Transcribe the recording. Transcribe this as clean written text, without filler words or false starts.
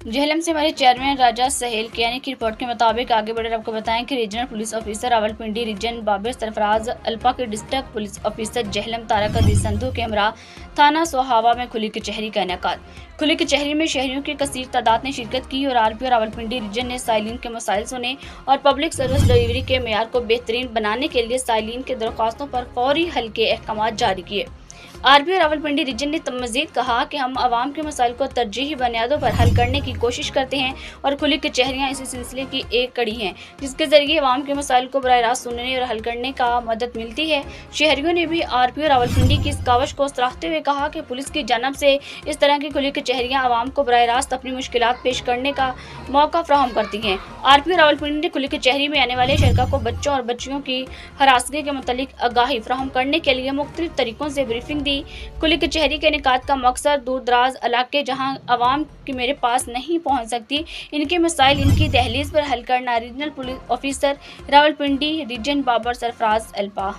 झेलम से हमारे चेयरमैन राजा सहेल कियानी की रिपोर्ट के मुताबिक आगे बढ़कर आपको बताएं कि regional police officer Rawalpindi region Babar Sarfaraz Alpa के district police officer Jhelum Tariq Aziz Sandhu के हमरा थाना सोहावा में खुली कचहरी का इनेकाद। खुली कचहरी में शहरियों की कसीर तादाद ने शिरकत की और आरपीओ रावलपिंडी रीजन ने साइलिन के मसाइल सुने और पब्लिक सर्विस डिलीवरी के मेयार को बेहतरीन बनाने के लिए साइलिन के दरख्वास्तों पर फौरी हल के अहकाम जारी किए। आरपीओ रावलपिंडी रीजन ने मजीद कहा कि हम आवाम के मसाइल को तरजीही बुनियादों पर हल करने की कोशिश करते हैं और खुली कचहरियाँ इसी सिलसिले की एक कड़ी हैं जिसके जरिए आवाम के मसाइल को बराह रास्त सुनने और हल करने का मदद मिलती है। शहरियों ने भी आरपीओ रावलपिंडी की इस कावश को सराहते हुए कहा कि पुलिस की जानब से इस तरह की खुली कचहरियाँ आवाम को बराह रास्त अपनी मुश्किलात पेश करने का मौका फ्राहम करती हैं। आरपीओ रावलपिंडी ने खुली कचहरी में आने वाले शरका को बच्चों और बच्चियों की हरासगी के मुतालिक आगाही फ्राहम करने के लिए मुख्तलिफ तरीकों से ब्रीफिंग दी। खुली कचहरी के इनेकाद का मकसद दूर दराज इलाके जहां आवाम की मेरे पास नहीं पहुंच सकती इनके मसाइल इनकी दहलीज पर हल करना। Regional police officer Rawalpindi region Babar Sarfaraz Alpa.